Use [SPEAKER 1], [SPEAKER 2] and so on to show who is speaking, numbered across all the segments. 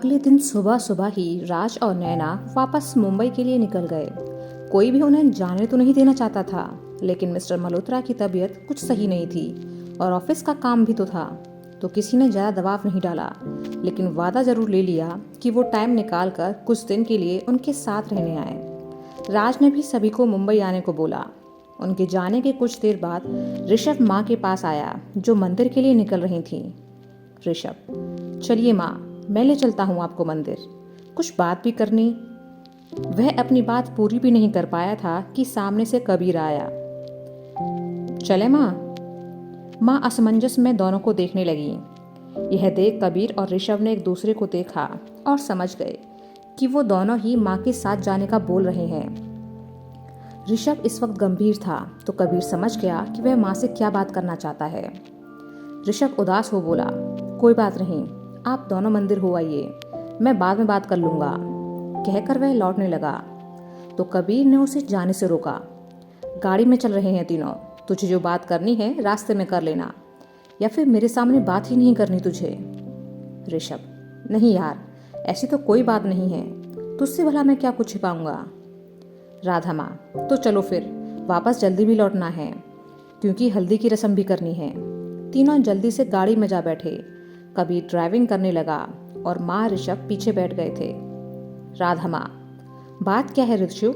[SPEAKER 1] अगले दिन सुबह सुबह ही राज और नैना वापस मुंबई के लिए निकल गए। कोई भी उन्हें जाने तो नहीं देना चाहता था, लेकिन मिस्टर मल्होत्रा की तबीयत कुछ सही नहीं थी और ऑफिस का काम भी तो था, तो किसी ने ज़्यादा दबाव नहीं डाला, लेकिन वादा जरूर ले लिया कि वो टाइम निकाल कर कुछ दिन के लिए उनके साथ रहने आए। राज ने भी सभी को मुंबई आने को बोला। उनके जाने के कुछ देर बाद ऋषभ माँ के पास आया, जो मंदिर के लिए निकल रही थी। ऋषभ, चलिए माँ, मैं ले चलता हूँ आपको मंदिर, कुछ बात भी करनी। वह अपनी बात पूरी भी नहीं कर पाया था कि सामने से कबीर आया। चले माँ? माँ असमंजस में दोनों को देखने लगी। यह देख कबीर और ऋषभ ने एक दूसरे को देखा और समझ गए कि वो दोनों ही माँ के साथ जाने का बोल रहे हैं। ऋषभ इस वक्त गंभीर था, तो कबीर समझ गया कि वह माँ से क्या बात करना चाहता है। ऋषभ उदास हो बोला, कोई बात नहीं, आप दोनों मंदिर हो आइए, मैं बाद में बात कर लूंगा। कहकर वह लौटने लगा, तो कबीर ने उसे जाने से रोका। गाड़ी में चल रहे हैं तीनों, तुझे जो बात करनी है रास्ते में कर लेना, या फिर मेरे सामने बात ही नहीं करनी तुझे। ऋषभ, नहीं यार, ऐसी तो कोई बात नहीं है, तुझसे भला मैं क्या कुछ छिपाऊंगा। राधा माँ, तो चलो फिर, वापस जल्दी भी लौटना है, क्योंकि हल्दी की रस्म भी करनी है। तीनों जल्दी से गाड़ी में जा बैठे। कबीर ड्राइविंग करने लगा और माँ ऋषभ पीछे बैठ गए थे। राधा माँ, बात क्या है ऋषु?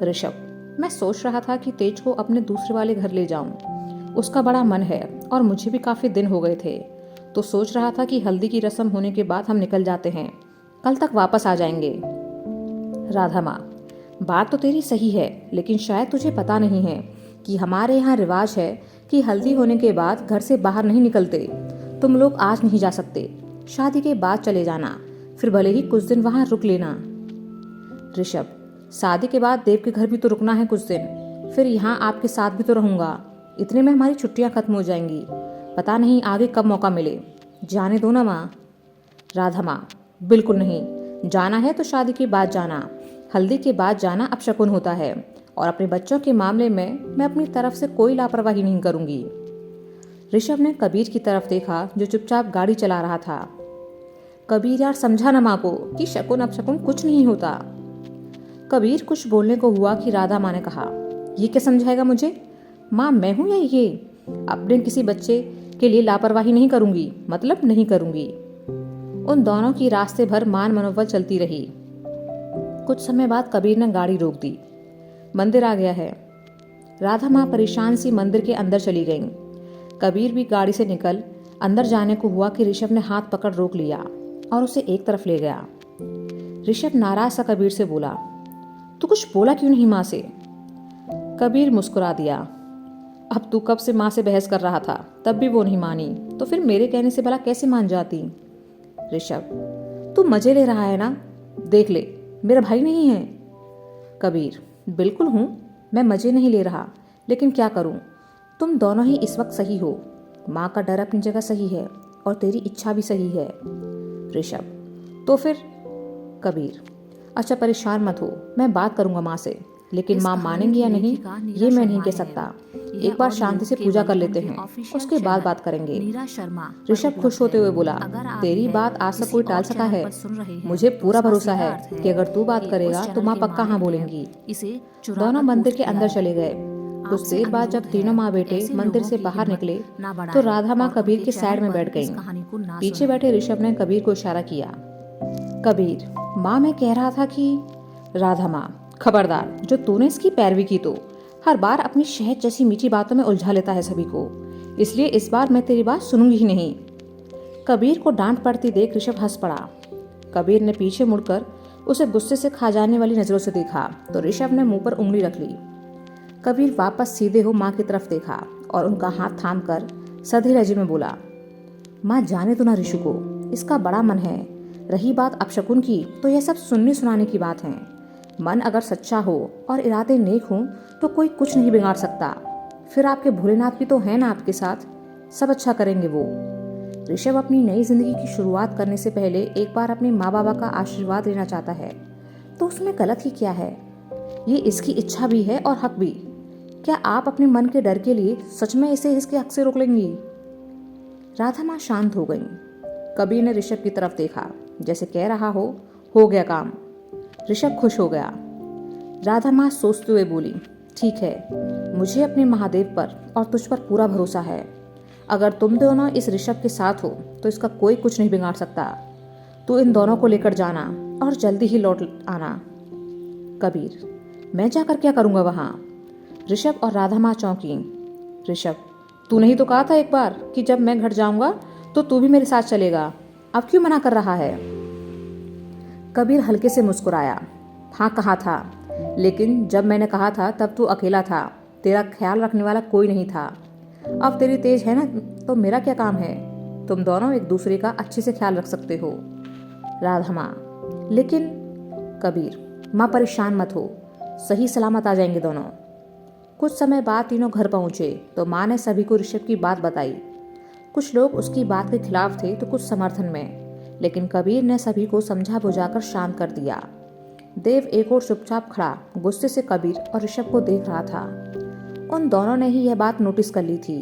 [SPEAKER 1] ऋषभ, मैं सोच रहा था कि तेज को अपने दूसरे वाले घर ले जाऊं। उसका बड़ा मन है और मुझे भी काफी दिन हो गए थे, तो सोच रहा था कि हल्दी की रस्म होने के बाद हम निकल जाते हैं, कल तक वापस आ जाएंगे। राधा माँ, बात तो तेरी सही है, लेकिन शायद तुझे पता नहीं है कि हमारे यहाँ रिवाज है कि हल्दी होने के बाद घर से बाहर नहीं निकलते। तुम लोग आज नहीं जा सकते, शादी के बाद चले जाना, फिर भले ही कुछ दिन वहां रुक लेना। ऋषभ, शादी के बाद देव के घर भी तो रुकना है कुछ दिन, फिर यहाँ आपके साथ भी तो रहूंगा। इतने में हमारी छुट्टियां खत्म हो जाएंगी, पता नहीं आगे कब मौका मिले। जाने दो ना माँ। राधा माँ, बिल्कुल नहीं, जाना है तो शादी के बाद जाना, हल्दी के बाद जाना अपशकुन होता है, और अपने बच्चों के मामले में मैं अपनी तरफ से कोई लापरवाही नहीं करूंगी। ऋषभ ने कबीर की तरफ देखा, जो चुपचाप गाड़ी चला रहा था। कबीर यार, समझा ना माँ को कि शकुन अपशकुन कुछ नहीं होता। कबीर कुछ बोलने को हुआ कि राधा माँ ने कहा, ये क्या समझाएगा मुझे? माँ मैं हूं या ये? अपने किसी बच्चे के लिए लापरवाही नहीं करूंगी, मतलब नहीं करूंगी। उन दोनों की रास्ते भर मान मनोबल चलती रही। कुछ समय बाद कबीर ने गाड़ी रोक दी। मंदिर आ गया है। राधा माँ परेशान सी मंदिर के अंदर चली गईं। कबीर भी गाड़ी से निकल अंदर जाने को हुआ कि ऋषभ ने हाथ पकड़ रोक लिया और उसे एक तरफ ले गया। ऋषभ नाराज सा कबीर से बोला, तू कुछ बोला क्यों नहीं माँ से? कबीर मुस्कुरा दिया, अब तू कब से माँ से बहस कर रहा था, तब भी वो नहीं मानी, तो फिर मेरे कहने से भला कैसे मान जाती? ऋषभ, तू मजे ले रहा है ना, देख ले, मेरा भाई नहीं है। कबीर, बिल्कुल हूँ, मैं मजे नहीं ले रहा, लेकिन क्या करूँ, तुम दोनों ही इस वक्त सही हो। माँ का डर अपनी जगह सही है और तेरी इच्छा भी सही है। ऋषभ, तो फिर? कबीर, अच्छा परेशान मत हो, मैं बात करूंगा माँ से, लेकिन माँ मानेंगी या नहीं ये मैं नहीं कह सकता। एक बार शांति से पूजा कर लेते हैं, उसके बाद बात करेंगे। ऋषभ खुश होते हुए बोला, तेरी बात आज तक कोई टाल सका है? मुझे पूरा भरोसा है कि अगर तू बात करेगा तो माँ पक्का हाँ बोलेंगी। दोनों मंदिर के अंदर चले गए। कुछ देर बाद जब तीनों माँ बेटे मंदिर से बाहर निकले, तो राधा माँ कबीर के साइड में बैठ गईं। पीछे बैठे ऋषभ ने कबीर को इशारा किया। कबीर, माँ मैं कह रहा था कि। राधा माँ, खबरदार, जो तूने इसकी पैरवी की तो हर बार अपनी शहद जैसी मीठी बातों में उलझा लेता है सभी को, इसलिए इस बार मैं तेरी बात सुनूंगी ही नहीं। कबीर को डांट पड़ती देख ऋषभ हंस पड़ा। कबीर ने पीछे मुड़कर उसे गुस्से से खा जाने वाली नजरों से देखा, तो ऋषभ ने मुंह पर उंगली रख ली। कबीर वापस सीधे हो माँ की तरफ देखा और उनका हाथ थाम कर सधे लहजे में बोला, माँ जाने दो ना ऋषु को, इसका बड़ा मन है। रही बात अपशकुन की, तो यह सब सुनने सुनाने की बात है। मन अगर सच्चा हो और इरादे नेक हों तो कोई कुछ नहीं बिगाड़ सकता। फिर आपके भोलेनाथ भी तो है ना आपके साथ, सब अच्छा करेंगे वो। ऋषभ अपनी नई जिंदगी की शुरुआत करने से पहले एक बार अपने माँ बाबा का आशीर्वाद लेना चाहता है, तो उसमें गलत ही क्या है? ये इसकी इच्छा भी है और हक भी। क्या आप अपने मन के डर के लिए सच में इसे इसके हक से रोक लेंगी? राधा माँ शांत हो गईं। कबीर ने ऋषभ की तरफ देखा। जैसे कह रहा हो गया काम। ऋषभ खुश हो गया। राधा माँ सोचते हुए बोली, ठीक है, मुझे अपने महादेव पर और तुझ पर पूरा भरोसा है। अगर तुम दोनों इस ऋषभ के साथ हो तो इसका कोई कुछ नहीं बिगाड़ सकता। तू इन दोनों को लेकर जाना और जल्दी ही लौट आना। कबीर, मैं जाकर क्या करूँगा वहाँ? ऋषभ और राधा माँ चौंकी। ऋषभ, तूने ही तो कहा था एक बार कि जब मैं घर जाऊंगा तो तू भी मेरे साथ चलेगा, अब क्यों मना कर रहा है? कबीर हल्के से मुस्कुराया। हाँ कहा था, लेकिन जब मैंने कहा था तब तू अकेला था, तेरा ख्याल रखने वाला कोई नहीं था। अब तेरी तेज है ना, तो मेरा क्या काम है? तुम दोनों एक दूसरे का अच्छे से ख्याल रख सकते हो। राधा माँ, लेकिन कबीर, माँ परेशान मत हो, सही सलामत आ जाएंगे दोनों। कुछ समय बाद तीनों घर पहुंचे तो माँ ने सभी को ऋषभ की बात बताई। कुछ लोग उसकी बात के खिलाफ थे तो कुछ समर्थन में, लेकिन कबीर ने सभी को समझा बुझाकर शांत कर दिया। देव एक और चुपचाप खड़ा गुस्से से कबीर और ऋषभ को देख रहा था। उन दोनों ने ही यह बात नोटिस कर ली थी।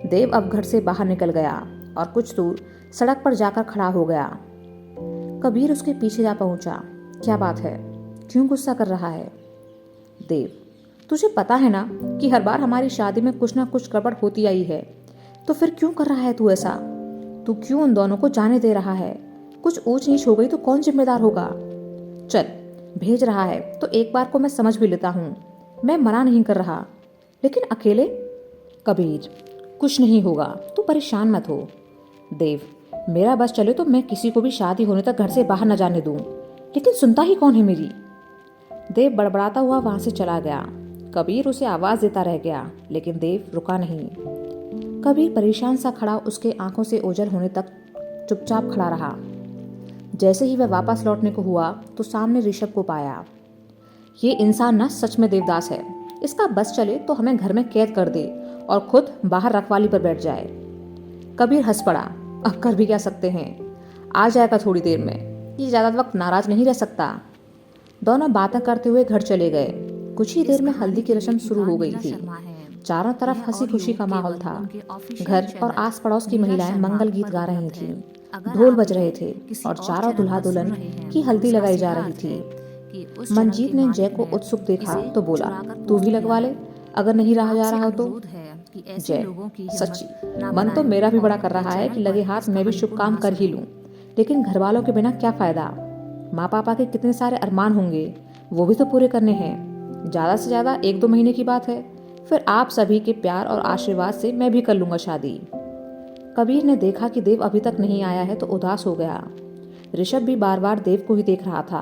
[SPEAKER 1] देव अब घर से बाहर निकल गया और कुछ दूर सड़क पर जाकर खड़ा हो गया। कबीर उसके पीछे जा पहुंचा। क्या बात है, क्यों गुस्सा कर रहा है? देव, तुझे पता है ना कि हर बार हमारी शादी में कुछ ना कुछ गड़बड़ होती आई है, तो फिर क्यों कर रहा है तू ऐसा? तू क्यों उन दोनों को जाने दे रहा है? कुछ ऊंच नीच हो गई तो कौन जिम्मेदार होगा? चल, भेज रहा है तो एक बार को मैं समझ भी लेता हूँ, मैं मना नहीं कर रहा, लेकिन अकेले? कबीर, कुछ नहीं होगा, तू परेशान मत हो। देव, मेरा बस चले तो मैं किसी को भी शादी होने तक घर से बाहर न जाने दूं, लेकिन सुनता ही कौन है मेरी? देव बड़बड़ाता हुआ वहां से चला गया। कबीर उसे आवाज देता रह गया, लेकिन देव रुका नहीं। कबीर परेशान सा खड़ा उसके आंखों से ओझल होने तक चुपचाप खड़ा रहा। जैसे ही वह वापस लौटने को हुआ तो सामने ऋषभ को पाया। ये इंसान ना सच में देवदास है, इसका बस चले तो हमें घर में कैद कर दे और खुद बाहर रखवाली पर बैठ जाए। कबीर हंस पड़ा, अब कर भी क्या सकते हैं, आ जाएगा थोड़ी देर में, ये ज़्यादा वक्त नाराज नहीं रह सकता। दोनों बातें करते हुए घर चले गए। कुछ ही देर में हल्दी की रस्म शुरू हो गई थी। चारों तरफ हंसी खुशी का माहौल था। घर और आस पड़ोस की महिलाएं मंगल गीत गा रही थीं, ढोल बज रहे थे और चारों दुल्हा दुल्हन की हल्दी लगाई जा रही थी। मंजीत ने जय को उत्सुक देखा तो बोला, तू भी लगवा ले अगर नहीं रहा जा रहा हो तो। जय, सच्ची मन तो मेरा भी बड़ा कर रहा है कि लगे हाथ मैं भी शुभ काम कर ही लूं, लेकिन घर वालों के बिना क्या फायदा? माँ पापा के कितने सारे अरमान होंगे, वो भी तो पूरे करने हैं। ज़्यादा से ज़्यादा 1-2 महीने की बात है, फिर आप सभी के प्यार और आशीर्वाद से मैं भी कर लूँगा शादी। कबीर ने देखा कि देव अभी तक नहीं आया है तो उदास हो गया। ऋषभ भी बार बार देव को ही देख रहा था।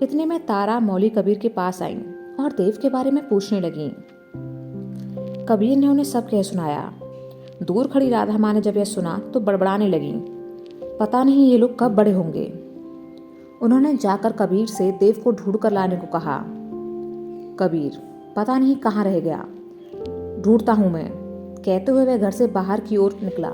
[SPEAKER 1] इतने में तारा मौली कबीर के पास आई और देव के बारे में पूछने लगी। कबीर ने उन्हें सब कह सुनाया। दूर खड़ी राधा माँ ने जब यह सुना तो बड़बड़ाने लगी, पता नहीं ये लोग कब बड़े होंगे। उन्होंने जाकर कबीर से देव को ढूंढ कर लाने को कहा। कबीर, पता नहीं कहाँ रह गया, ढूंढता हूं मैं, कहते हुए वह घर से बाहर की ओर निकला।